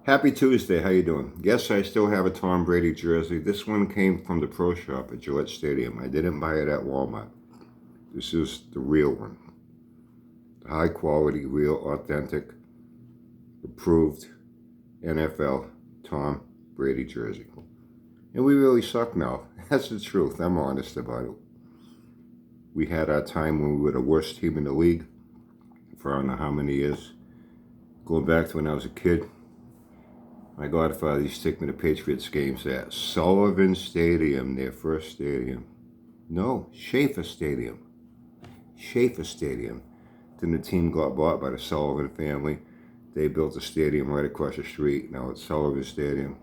Happy Tuesday, how you doing? Yes, I still have a Tom Brady jersey. This one came from the pro shop at Gillette Stadium. I didn't buy it at Walmart. This is the real one. The high quality, real, authentic, approved NFL Tom Brady jersey. And we really suck now. That's the truth. I'm honest about it. We had our time when we were the worst team in the league for I don't know how many years. Going back to when I was a kid, my godfather used to take me to Patriots games at Sullivan Stadium, their first stadium. No, Schaefer Stadium. Schaefer Stadium. Then the team got bought by the Sullivan family. They built a stadium right across the street. Now it's Sullivan Stadium.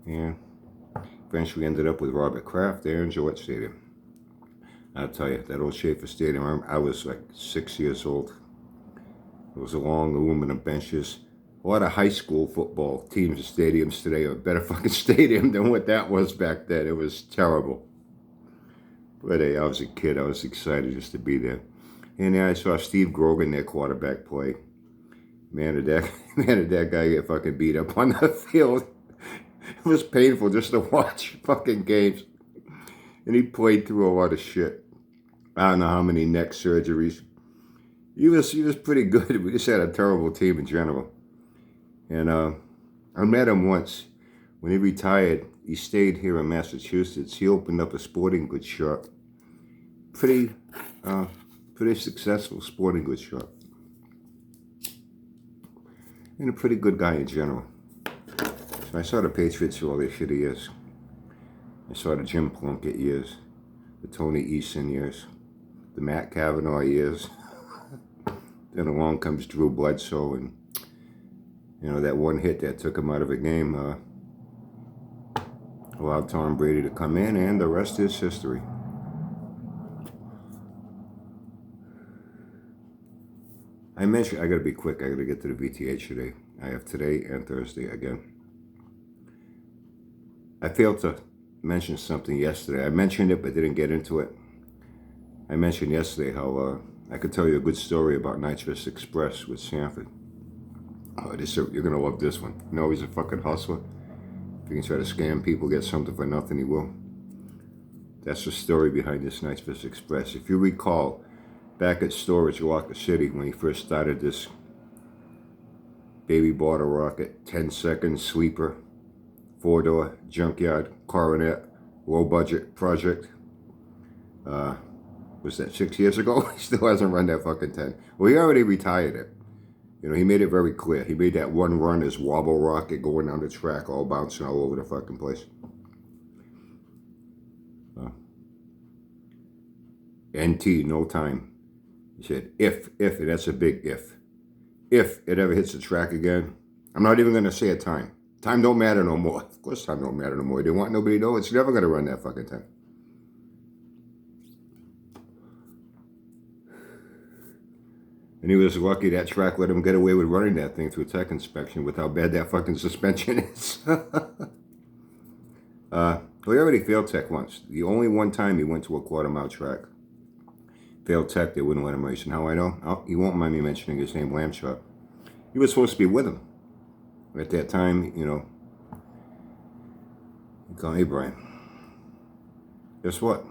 And eventually ended up with Robert Kraft there in Gillette Stadium. I'll tell you, that old Schaefer Stadium, I was like 6 years old. It was long aluminum benches. A lot of high school football teams and stadiums today are a better fucking stadium than what that was back then. It was terrible. But hey, I was a kid. I was excited just to be there. And then I saw Steve Grogan, their quarterback, play. Man, did that guy get fucking beat up on the field. It was painful just to watch fucking games. And he played through a lot of shit. I don't know how many neck surgeries. He was pretty good. We just had a terrible team in general. And I met him once. When he retired, he stayed here in Massachusetts. He opened up a sporting goods shop. Pretty successful sporting goods shop. And a pretty good guy in general. So I saw the Patriots for all their shitty years. I saw the Jim Plunkett years. The Tony Eason years. The Matt Cavanaugh years. Then along comes Drew Bledsoe and that one hit that took him out of a game allowed Tom Brady to come in, and the rest is history. I gotta be quick. I gotta get to the VTH today. I have today and Thursday again. I failed to mention something yesterday. I mentioned it, but didn't get into it. I mentioned yesterday how I could tell you a good story about Nitrous Express with Sanford. You're gonna love this one. You know he's a fucking hustler. If he can try to scam people, get something for nothing, he will. That's the story behind this Nitrous Express. If you recall, back at Storage Locker City, when he first started this baby bottle rocket, 10-second sleeper, 4-door junkyard coronet, low budget project. Was that 6 years ago? He still hasn't run that fucking 10. Well, he already retired it. He made it very clear. He made that one run as wobble rocket going down the track, all bouncing all over the fucking place. NT, no time. He said, if, and that's a big if it ever hits the track again, I'm not even going to say a time. Time don't matter no more. Of course time don't matter no more. They want nobody to know. It's never going to run that fucking time. And he was lucky that track let him get away with running that thing through tech inspection with how bad that fucking suspension is. He already failed tech once. The only one time he went to a quarter-mile track. Failed tech, they wouldn't let him race. And how I know? Oh, he won't mind me mentioning his name, Lamb He was supposed to be with him. At that time, he called, hey, Brian. Guess what?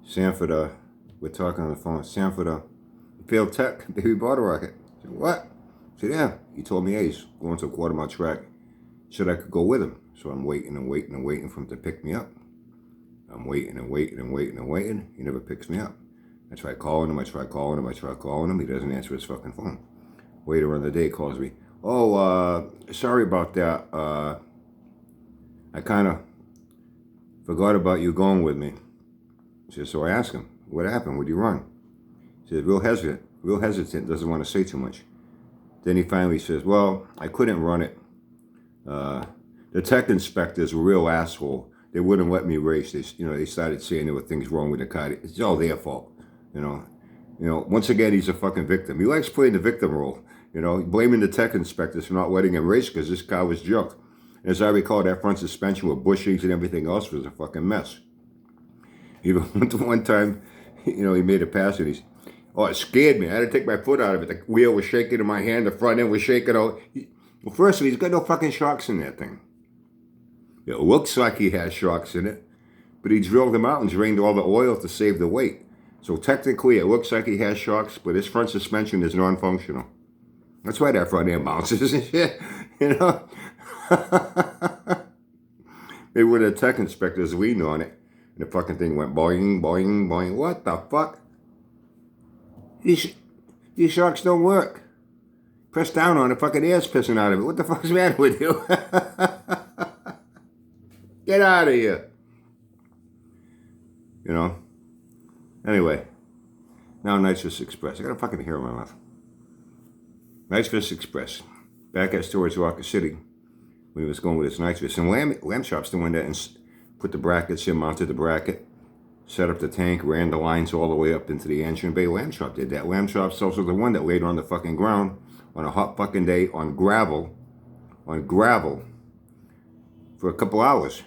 Sanford, we're talking on the phone. Sanford, failed tech, baby bottle rocket. I said, what? I said, yeah. He told me, hey, he's going to a quarter-mile track. Said I could go with him. So I'm waiting for him to pick me up. I'm waiting. He never picks me up. I try calling him. He doesn't answer his fucking phone. Later on the day, he calls me. Oh, sorry about that. I kind of forgot about you going with me. So I asked him, what happened? Would you run? He said, real hesitant, doesn't want to say too much. Then he finally says, well, I couldn't run it. The tech inspectors were a real asshole. They wouldn't let me race. They started saying there were things wrong with the car. It's all their fault. Once again, he's a fucking victim. He likes playing the victim role. Blaming the tech inspectors for not letting him race because this car was junk. And as I recall, that front suspension with bushings and everything else was a fucking mess. Even one time, he made a pass and he's, oh, it scared me. I had to take my foot out of it. The wheel was shaking in my hand. The front end was shaking. Well, first of all, he's got no fucking sharks in that thing. It looks like he has sharks in it, but he drilled them out and drained all the oil to save the weight. So technically, it looks like he has sharks, but his front suspension is non-functional. That's why that front end bounces and shit, you know? Maybe when the tech inspectors leaned on it, and the fucking thing went boing, boing, boing. What the fuck? These sharks don't work. Press down on it, fucking air's pissing out of it. What the fuck's the matter with you? Get out of here. You know? Anyway. Now Nitrous Express. I got a fucking hair in my mouth. Nitrous Express. Back at Storage Rocket City. When he was going with his nitrous. And Lamb Shop's the one that put the brackets in, mounted the bracket, set up the tank, ran the lines all the way up into the engine bay. Lamb Shop did that. Lamb Shop's also the one that laid on the fucking ground on a hot fucking day on gravel for a couple hours,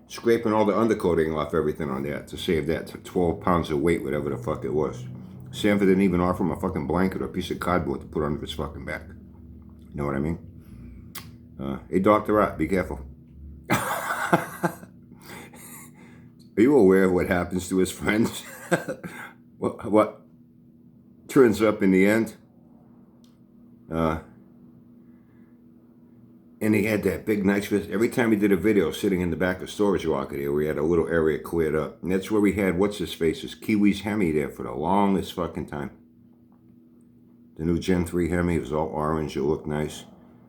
scraping all the undercoating off everything on that to save that 12 pounds of weight, whatever the fuck it was. Sanford didn't even offer him a fucking blanket or a piece of cardboard to put under his fucking back. You know what I mean? Hey, Dr. Ott, be careful. Are you aware of what happens to his friends? what turns up in the end? And he had that big nitrous. Every time he did a video sitting in the back of Storage Rocket here, we had a little area cleared up. And that's where we had, what's-his-face, Kiwi's Hemi there for the longest fucking time. The new Gen 3 Hemi, it was all orange, it looked nice.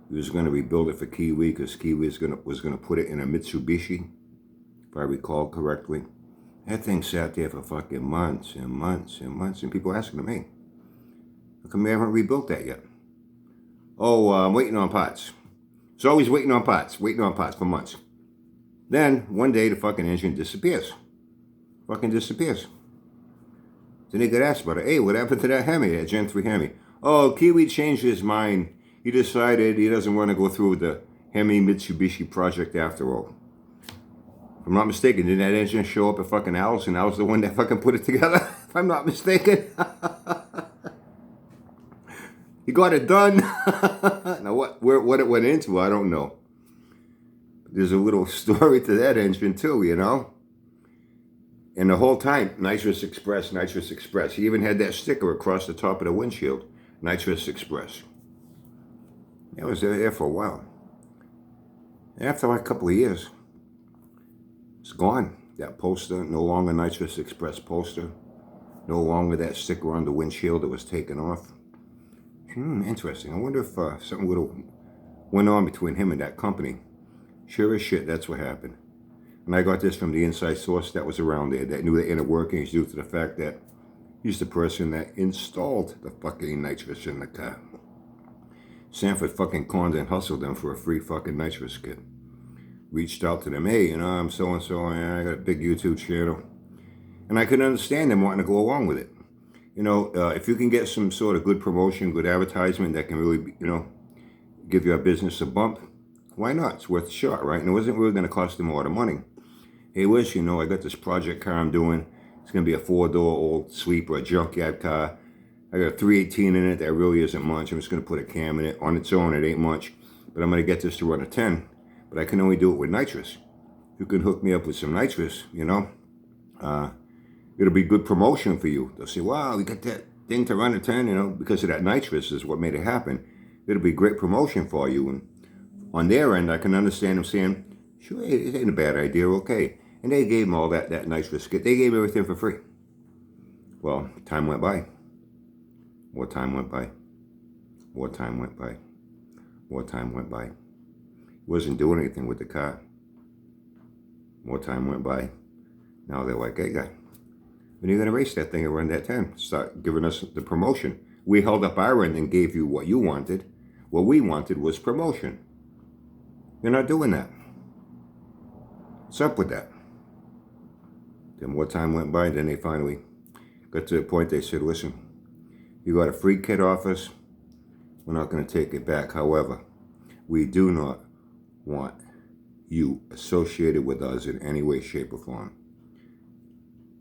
He was going to rebuild it for Kiwi because Kiwi was going to put it in a Mitsubishi, if I recall correctly. That thing sat there for fucking months and months and months, and people asking me, how come they haven't rebuilt that yet? Oh, I'm waiting on parts. It's always waiting on parts for months. Then, one day, the fucking engine disappears. Fucking disappears. Then they got asked about it. Hey, what happened to that Hemi, that Gen 3 Hemi? Oh, Kiwi changed his mind. He decided he doesn't want to go through with the Hemi Mitsubishi project after all. If I'm not mistaken, didn't that engine show up at fucking Al's, and Al's the one that fucking put it together? If I'm not mistaken. He got it done. Now what it went into, I don't know. There's a little story to that engine too, you know. And the whole time, Nitrous Express, Nitrous Express. He even had that sticker across the top of the windshield, Nitrous Express. It was there for a while. After like a couple of years, it's gone. That poster, no longer Nitrous Express poster. No longer that sticker on the windshield that was taken off. Interesting. I wonder if something little went on between him and that company. Sure as shit, that's what happened. And I got this from the inside source that was around there that knew the inner workings due to the fact that he's the person that installed the fucking nitrous in the car. Sanford fucking conned and hustled them for a free fucking nitrous kit. Reached out to them, hey, you know, I'm so-and-so, I got a big YouTube channel. And I could understand them wanting to go along with it. You know, if you can get some sort of good promotion, good advertisement that can really, you know, give your business a bump, why not? It's worth a shot, right? And it wasn't really going to cost them a lot of money. Hey, Wish, you know, I got this project car I'm doing. It's going to be a 4-door old sweeper, a junkyard car. I got a 318 in it that really isn't much. I'm just going to put a cam in it. On its own, it ain't much. But I'm going to get this to run a 10. But I can only do it with nitrous. You can hook me up with some nitrous, you know. It'll be good promotion for you. They'll say, wow, we got that thing to run a 10, you know, because of that nitrous is what made it happen. It'll be great promotion for you. And on their end, I can understand them saying, sure, it ain't a bad idea, okay. And they gave them all that nitrous kit. They gave everything for free. Well, time went by. More time went by. More time went by. More time went by. Wasn't doing anything with the car. More time went by. Now they're like, hey, guy, when are you going to race that thing and run that 10? Start giving us the promotion. We held up our end and gave you what you wanted. What we wanted was promotion. You're not doing that. What's up with that? Then more time went by, then they finally got to the point they said, listen, you got a free kit off us. We're not going to take it back. However, we do not want you associated with us in any way, shape, or form.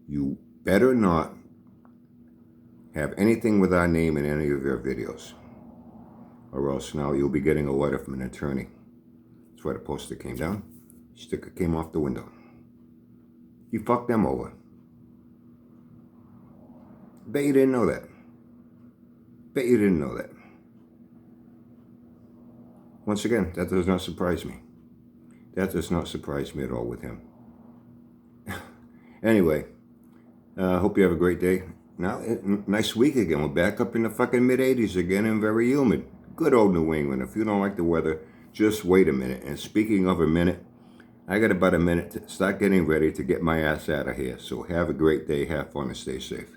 You better not have anything with our name in any of your videos. or else now you'll be getting a letter from an attorney. That's why the poster came down. Sticker came off the window. You fucked them over. Bet you didn't know that. Bet you didn't know that. Once again, that does not surprise me. That does not surprise me at all with him. Anyway, hope you have a great day. Now, nice week again. We're back up in the fucking mid-80s again and very humid. Good old New England. If you don't like the weather, just wait a minute. And speaking of a minute, I got about a minute to start getting ready to get my ass out of here. So have a great day. Have fun and stay safe.